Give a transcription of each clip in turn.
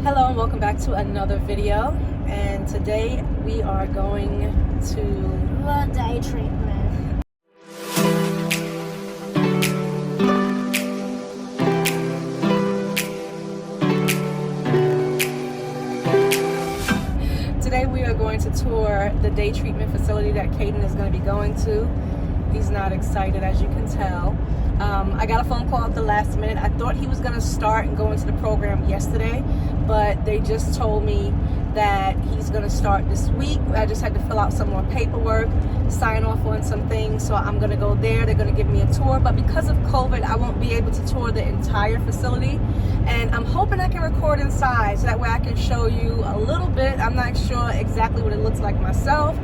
Hello and welcome back to another video, and today we are going to the day treatment. Today we are going to tour the day treatment facility that Caden is going to be going to. He's not excited, as you can tell. I got a phone call at the last minute. I thought he was going to start and go into the program yesterday, but they just told me that he's going to start this week. I just had to fill out some more paperwork, sign off on some things, so I'm going to go there. They're going to give me a tour, but because of COVID, I won't be able to tour the entire facility, and I'm hoping I can record inside so that way I can show you a little bit. I'm not sure exactly what it looks like myself,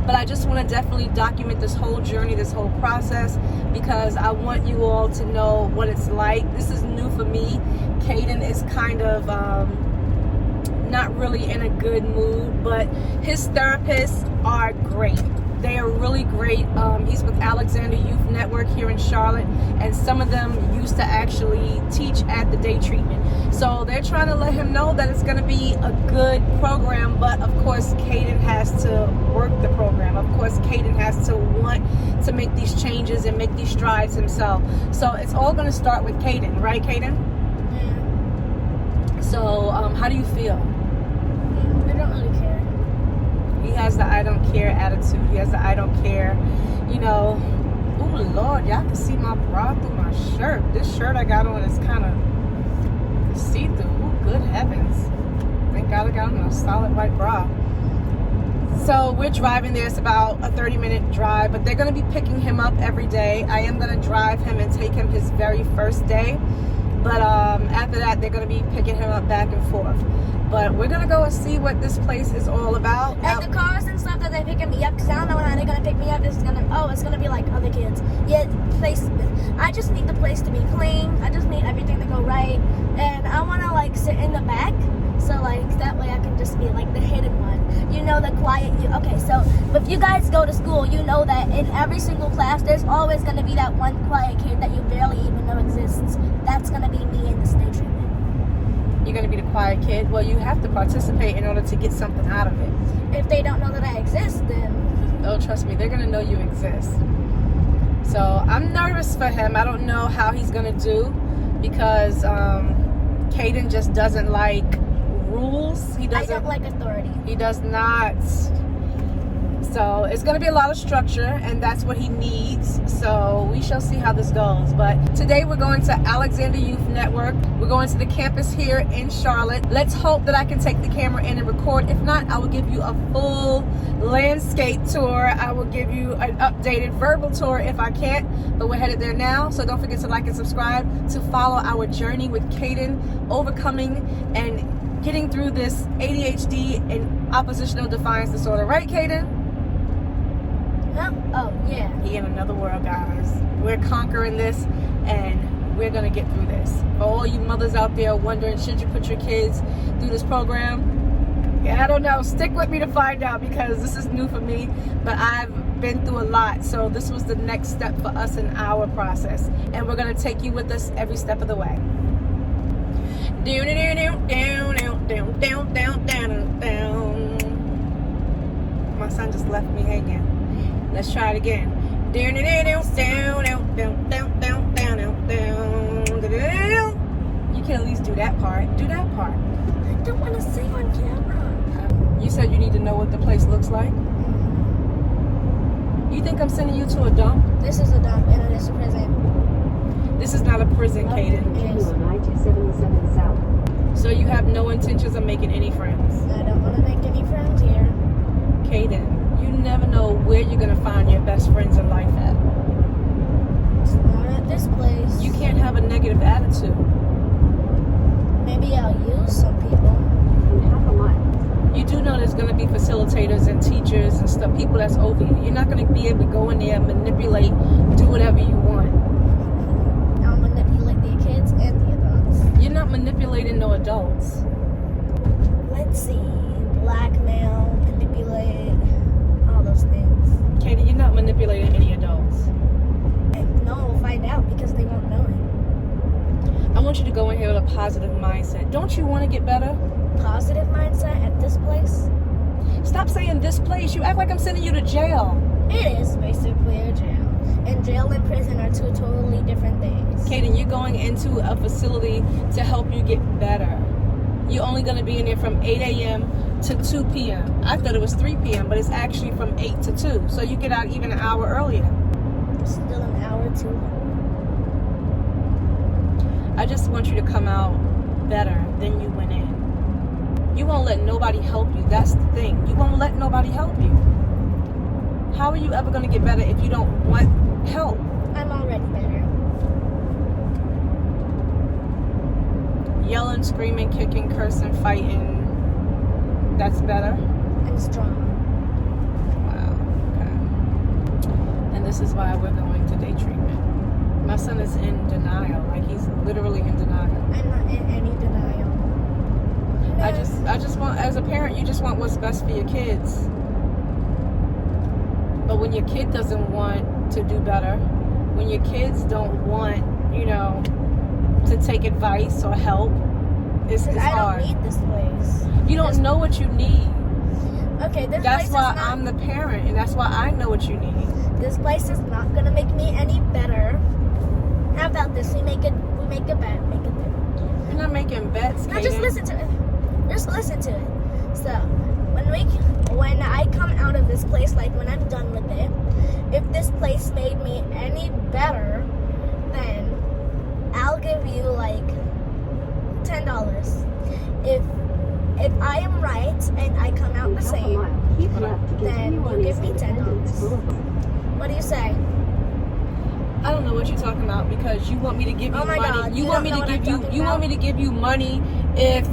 but I just want to definitely document this whole journey, this whole process, because I want you all to know what it's like. This is new for me. Caden is kind of not really in a good mood, but his therapists are great. They are really great. He's with Alexander Youth Network here in Charlotte, and some of them used to actually teach at the day treatment. So they're trying to let him know that it's going to be a good program, but of course Caden has to work the program. Of course Caden has to want to make these changes and make these strides himself. So it's all going to start with Caden, right, Caden? Yeah. So how do you feel? I don't really care. He has the I don't care attitude. He has the I don't care, you know. Oh Lord, y'all can see my bra through my shirt. This shirt I got on is kind of see-through. Ooh, good heavens. Thank God I got on a solid white bra. So we're driving there. It's about a 30-minute drive, but they're going to be picking him up every day. I am going to drive him and take him his very first day. But after that, they're going to be picking him up back and forth. But we're going to go and see what this place is all about. And the cars and stuff that they're picking me up, because I don't know how they're going to pick me up. It's going to be like other kids. Yeah, I just need the place to be clean. I just need everything to go right. And I want to, like, sit in the back. So, like, that way I can just be, like, the hidden one. You know, the quiet. Okay, so if you guys go to school, you know that in every single class, there's always going to be that one quiet kid that you barely even know exists. That's going to be me in this day treatment. You're going to be the quiet kid? Well, you have to participate in order to get something out of it. If they don't know that I exist, then... Oh, trust me, they're going to know you exist. So I'm nervous for him. I don't know how he's going to do, because Caden just doesn't like rules. I don't like authority. He does not. So it's going to be a lot of structure, and that's what he needs. So we shall see how this goes. But today we're going to Alexander Youth Network. We're going to the campus here in Charlotte. Let's hope that I can take the camera in and record. If not, I will give you a full landscape tour. I will give you an updated verbal tour if I can't. But we're headed there now. So don't forget to like and subscribe to follow our journey with Caden, overcoming and getting through this ADHD and oppositional defiance disorder. Right, Caden? Oh, yeah. He in another world, guys. We're conquering this, and we're going to get through this. For all you mothers out there wondering, should you put your kids through this program? Yeah, I don't know. Stick with me to find out, because this is new for me, but I've been through a lot. So this was the next step for us in our process, and we're going to take you with us every step of the way. My son just left me hanging. Let's try it again. You can at least do that part. Do that part. I don't want to sing on camera. You said you need to know what the place looks like. You think I'm sending you to a dump? This is a dump, and it is a prison. This is not a prison, Caden. So you have no intentions of making any friends? I don't want to make any friends here. Caden, you never know where you're going to find your best friends in life at. It's not at this place. You can't have a negative attitude. Maybe I'll use some people. You do know there's going to be facilitators and teachers and stuff, people that's over you. You're not going to be able to go in there and manipulate, do whatever you want. I'll manipulate the kids and the adults. You're not manipulating no adults. Let's see. Blackmail, manipulate, all those things. Katie, you're not manipulating any adults. No, we'll find out, because they won't know it. want you to go in here with a positive mindset. Don't you want to get better? Positive mindset at this place? Stop saying this place. You act like I'm sending you to jail. It is basically a jail. And jail and prison are two totally different things. Kayden, you're going into a facility to help you get better. You're only going to be in there from 8 a.m. to 2 p.m. I thought it was 3 p.m., but it's actually from 8 to 2. So you get out even an hour earlier. Still an hour too long. I just want you to come out better than you went in. You won't let nobody help you. That's the thing. You won't let nobody help you. How are you ever going to get better if you don't want help? I'm already better. Yelling, screaming, kicking, cursing, fighting. That's better? I'm strong. Wow. Okay. And this is why we're going to day treatment. My son is in denial. Like, he's literally in denial. I'm not in any denial. I just want, as a parent, you just want what's best for your kids. But when your kid doesn't want to do better, when your kids don't want, to take advice or help, it's hard. I don't need this place. You don't know what you need. Okay, this That's place why is not, I'm the parent, and that's why I know what you need. this place is not gonna make me any better. How about this? We make a bet. Make a bet. You're not making bets, No, Kayden. just listen to it. Just listen to it. So, when I come out of this place, like when I'm done with it, if this place made me any better, then I'll give you like $10. If I am right and I come out the same, then you give me $10. What do you say? I don't know what you're talking about, because you want me to give you Oh my money. God, you you want me don't to know give what I'm you. talking You want about? me to give you money if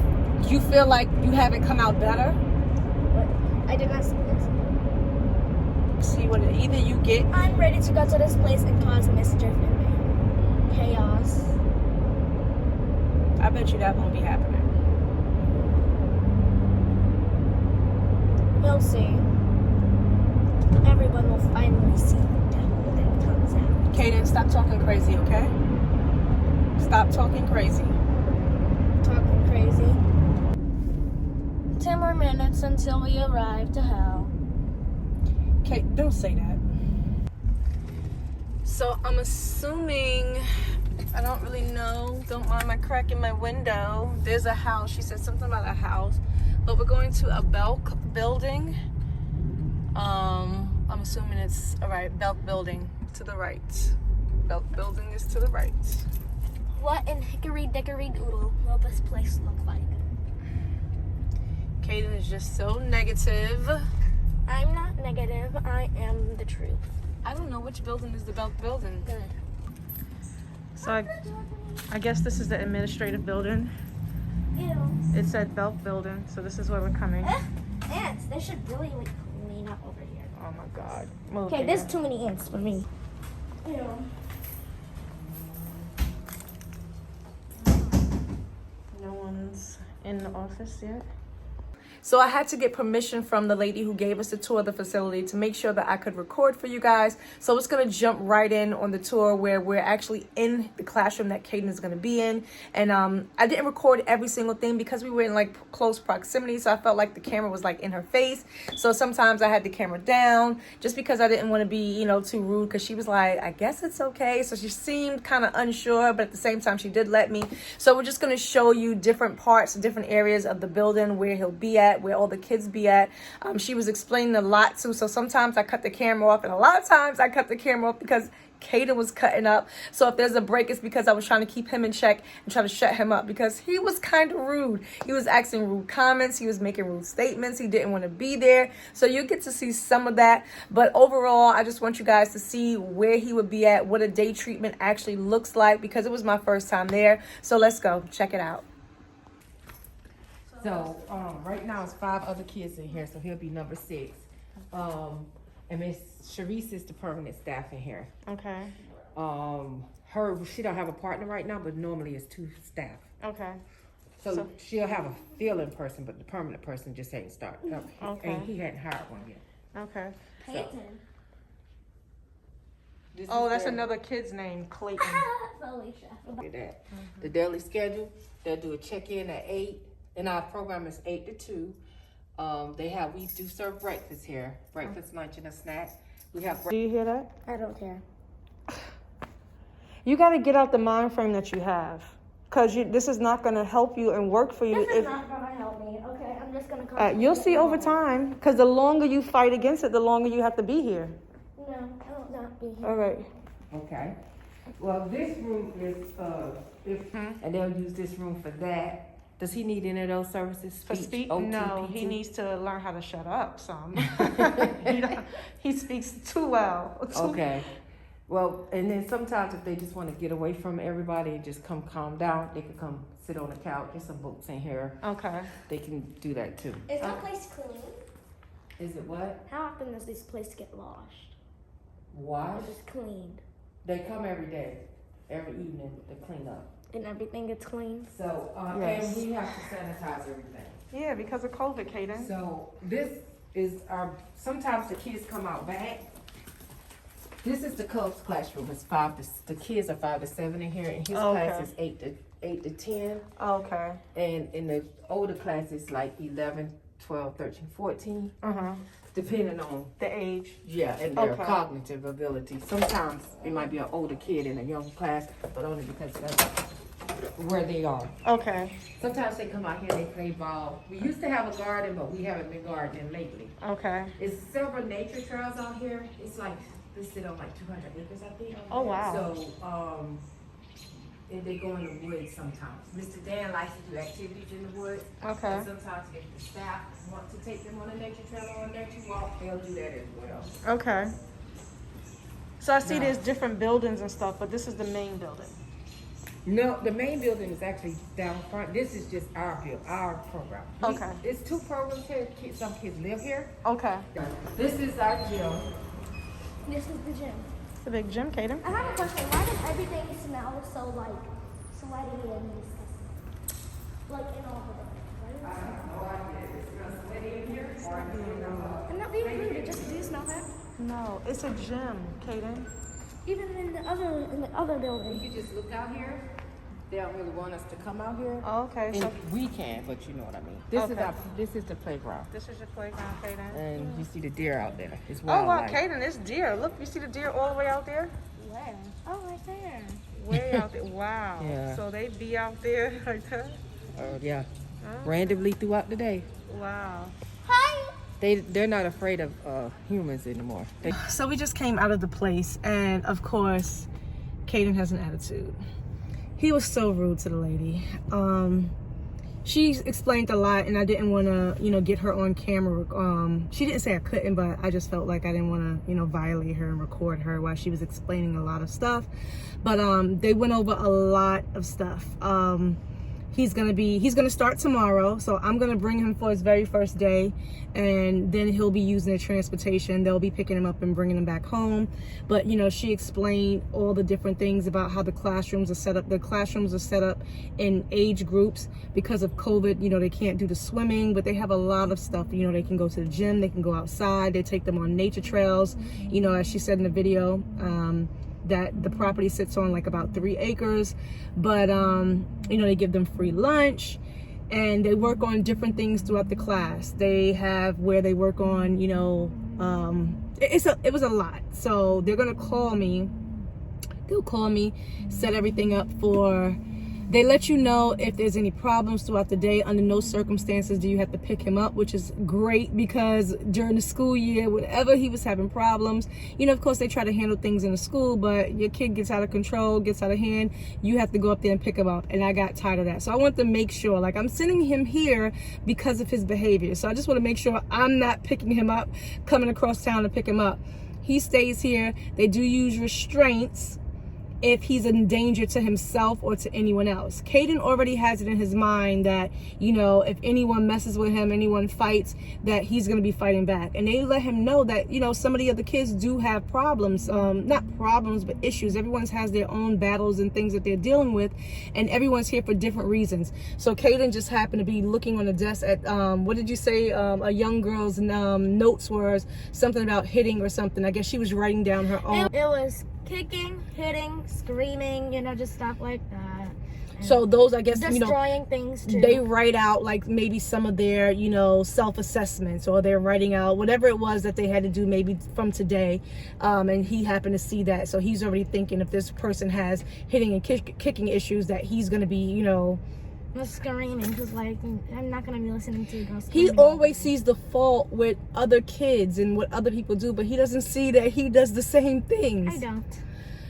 you feel like you haven't come out better. What? I did not say this. See what? Either you get. I'm ready to go to this place and cause mischief and chaos. I bet you that won't be happening. You'll see. Everyone will finally see the devil that comes out. Kayden, stop talking crazy, okay? Stop talking crazy. Talking crazy. 10 more minutes until we arrive to hell. Okay, don't say that. So I'm assuming, I don't really know, don't mind my crack in my window. There's a house. She said something about a house, but we're going to a Belk building. I'm assuming it's, all right, Belk building to the right. Belk building is to the right. What in hickory dickory doodle will this place look like? Kayden is just so negative. I'm not negative. I am the truth. I don't know which building is the Belk building. Good. So I guess this is the administrative building. Ew. It said Belk building, so this is where we're coming. Ants. They should really clean up over here. Oh my God. Move, Okay, Kayden. there's too many ants for me. Ew. No one's in the office yet. So I had to get permission from the lady who gave us the tour of the facility to make sure that I could record for you guys. So it's going to jump right in on the tour where we're actually in the classroom that Kayden is going to be in. And I didn't record every single thing because we were in like close proximity. So I felt like the camera was like in her face. So sometimes I had the camera down just because I didn't want to be, too rude, because she was like, I guess it's okay. So she seemed kind of unsure, but at the same time, she did let me. So we're just going to show you different parts, different areas of the building where he'll be at, where all the kids be at. She was explaining a lot too, so sometimes I cut the camera off, and a lot of times I cut the camera off because Caden was cutting up. So if there's a break, it's because I was trying to keep him in check and try to shut him up, because he was kind of rude. He was asking rude comments. He was making rude statements. He didn't want to be there. So you get to see some of that. But overall, I just want you guys to see where he would be at, what a day treatment actually looks like, because it was my first time there. So let's go check it out. So, right now it's 5 other kids in here, so he'll be number 6. And Miss Sharice is the permanent staff in here. Okay. She don't have a partner right now, but normally it's 2 staff. Okay. So she'll have a fill-in person, but the permanent person just ain't started. Okay. And he hadn't hired one yet. Okay. So, Kayden. This Oh, is that's their- another kid's name, Clayton. Felicia. Look at that. The daily schedule. They'll do a check-in at 8, and our program is 8 to 2. We do serve breakfast here, breakfast, lunch, and a snack. We have. Do you hear that? I don't care. You got to get out the mind frame that you have, because this is not going to help you and work for you. This is not gonna help me. Okay, I'm just gonna come. You'll see over time, because the longer you fight against it, the longer you have to be here. No, I don't not be here. All right. Okay. Well, this room is and they'll use this room for that. Does he need any of those services? For speak? OT, No, PT? he needs to learn how to shut up some. he speaks too well. Okay. Well, and then sometimes if they just want to get away from everybody and just come calm down, they can come sit on the couch. There's some books in here. Okay. They can do that too. Is that place clean? Is it what? How often does this place get washed? Wash? Or just cleaned? They come every day, every evening to clean up. And everything gets cleaned? So, Yes. and we have to sanitize everything. Yeah, because of COVID, Caden. So this is sometimes the kids come out back. This is the Cubs classroom. It's the kids are 5 to 7 in here, and his Okay. class is 8 to 10. Okay. And in the older classes, like 11, 12, 13, 14, depending on, The age. and their Okay. cognitive ability. Sometimes it might be an older kid in a young class, but only because that's where they are. Okay. Sometimes they come out here, they play ball. We used to have a garden, but we haven't been gardening lately. Okay. It's several nature trails out here. It's like, they sit on like 200 acres, I think. Oh, wow. So, and they go in the woods sometimes. Mr. Dan likes to do activities in the woods. Okay. And sometimes if the staff want to take them on a nature trail or a nature walk, they'll do that as well. Okay. So I see No. there's different buildings and stuff, but this is the main building. No, the main building is actually down front. This is just our program. Okay. It's 2 programs here. Some kids live here. Okay. This is our gym. This is the gym. It's a big gym, Caden. I have a question. Why does everything smell so like sweaty and disgusting? Like in all of it. I'm not being rude. Do you smell that? No, it's a gym, Caden. Even in the other building. You just look out here. They don't really want us to come out here. Oh, okay. And So we can, but you know what I mean. Okay. This is the playground. this is your playground, Caden. And you see the deer out there. It's Oh wow, wildlife. Caden, it's deer. Look, you see the deer all the way out there? Where? Oh, right there. Way out there. Wow. Yeah. So they be out there like that? Yeah. Randomly throughout the day. Wow. Hi. They're not afraid of humans anymore. So we just came out of the place, and of course, Caden has an attitude. He was so rude to the lady. She explained a lot, and I didn't want to, get her on camera. She didn't say I couldn't, but I just felt like I didn't want to, violate her and record her while she was explaining a lot of stuff. But they went over a lot of stuff. He's gonna start tomorrow, so I'm gonna bring him for his very first day, and then he'll be using the transportation. They'll be picking him up and bringing him back home. But she explained all the different things about how the classrooms are set up. The classrooms are set up in age groups because of COVID. They can't do the swimming, but they have a lot of stuff. They can go to the gym, they can go outside, they take them on nature trails. As she said in the video, that the property sits on like about 3 acres, but they give them free lunch, and they work on different things throughout the class. They have where they work on, it was a lot. So they're gonna call me. They'll call me, set everything up for. They let you know if there's any problems throughout the day. Under no circumstances do you have to pick him up, which is great, because during the school year, whenever he was having problems, of course they try to handle things in the school, but your kid gets out of control, gets out of hand, you have to go up there and pick him up. And I got tired of that. So I want to make sure, like, I'm sending him here because of his behavior. So I just want to make sure I'm not picking him up, coming across town to pick him up. He stays here. They do use restraints if he's in danger to himself or to anyone else. Caden already has it in his mind that, if anyone messes with him, anyone fights, that he's going to be fighting back. And they let him know that, some of the other kids do have problems. Not problems, but issues. Everyone has their own battles and things that they're dealing with, and everyone's here for different reasons. So Caden just happened to be looking on the desk at, what did you say? A young girl's notes were something about hitting or something. I guess she was writing down her own. It was kicking, hitting, screaming, you know, just stuff like that. So those, I guess, destroying things too. They write out like maybe some of their, self-assessments, or they're writing out whatever it was that they had to do maybe from today. And he happened to see that. So he's already thinking if this person has hitting and kicking issues, that he's going to be, screaming, because like I'm not gonna be listening to girls. He always sees the fault with other kids and what other people do, but he doesn't see that he does the same things. I don't.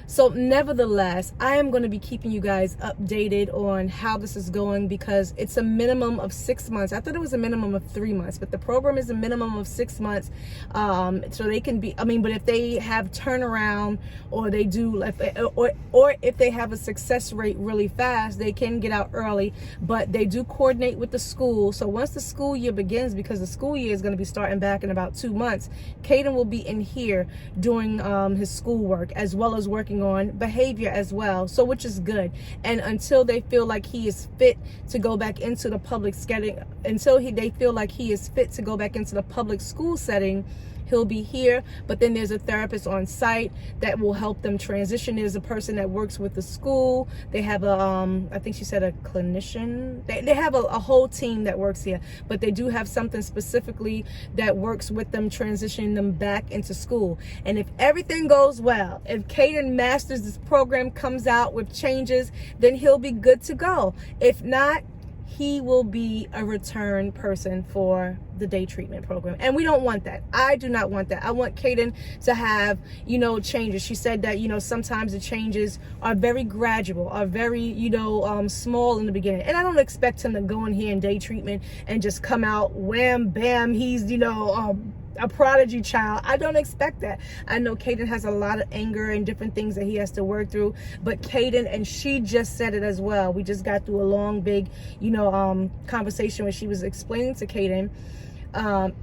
So nevertheless, I am going to be keeping you guys updated on how this is going, because it's a minimum of 6 months. I thought it was a minimum of 3 months, but the program is a minimum of 6 months. So they can be, but if they have turnaround, or they do, or if they have a success rate really fast, they can get out early, but they do coordinate with the school. So once the school year begins, because the school year is going to be starting back in about 2 months, Caden will be in here doing his schoolwork, as well as working on behavior as well, so which is good. And until they feel like he is fit to go back into the public setting, they feel like he is fit to go back into the public school setting, he'll be here. But then there's a therapist on site that will help them transition. There's a person that works with the school. They have I think she said a clinician. They have a whole team that works here, but they do have something specifically that works with them, transitioning them back into school. And if everything goes well, if Caden masters this program, comes out with changes, then he'll be good to go. If not, he will be a return person for the day treatment program. And we don't want that. I do not want that. I want Caden to have, changes. She said that, sometimes the changes are very gradual, are very, small in the beginning. And I don't expect him to go in here in day treatment and just come out, wham, bam, he's, a prodigy child. I don't expect that. I know Caden has a lot of anger and different things that he has to work through, but Caden, and she just said it as well, we just got through a long, big, conversation where she was explaining to Caden,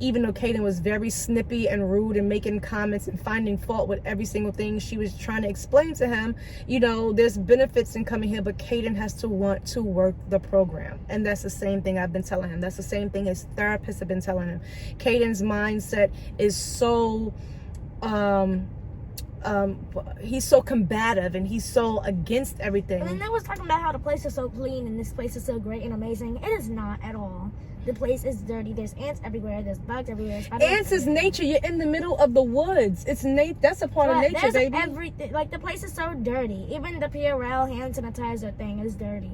even though Caden was very snippy and rude and making comments and finding fault with every single thing, she was trying to explain to him, there's benefits in coming here, but Caden has to want to work the program. And that's the same thing I've been telling him. That's the same thing his therapists have been telling him. Caden's mindset is so he's so combative, and he's so against everything. And then they was talking about how the place is so clean and this place is so great and amazing. It is not at all. The place is dirty. There's ants everywhere. There's bugs everywhere. Ants is nature. You're in the middle of the woods. It's That's a part of nature, there's baby. Everything. Like, the place is so dirty. Even the Purell hand sanitizer thing is dirty.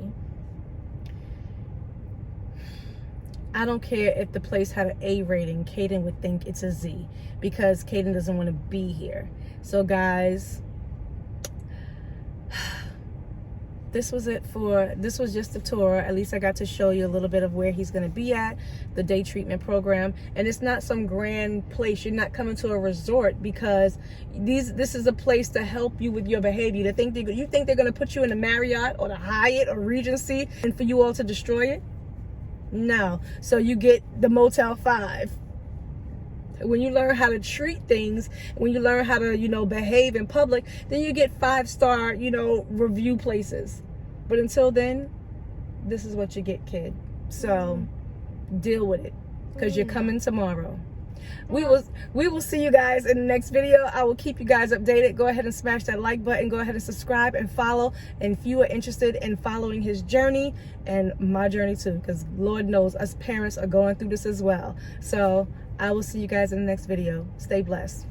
I don't care if the place had an A rating. Caden would think it's a Z, because Caden doesn't want to be here. So guys, this was just a tour. At least I got to show you a little bit of where he's going to be at, the day treatment program. And it's not some grand place. You're not coming to a resort, because this is a place to help you with your behavior. You think they're going to put you in the Marriott or the Hyatt or Regency and for you all to destroy it? No. So you get the Motel 5. When you learn how to treat things, when you learn how to, behave in public, then you get 5-star, review places. But until then, this is what you get, kid. So deal with it, because you're coming tomorrow. We will see you guys in the next video. I will keep you guys updated. Go ahead and smash that like button. Go ahead and subscribe and follow. And if you are interested in following his journey and my journey too, because Lord knows us parents are going through this as well. So I will see you guys in the next video. Stay blessed.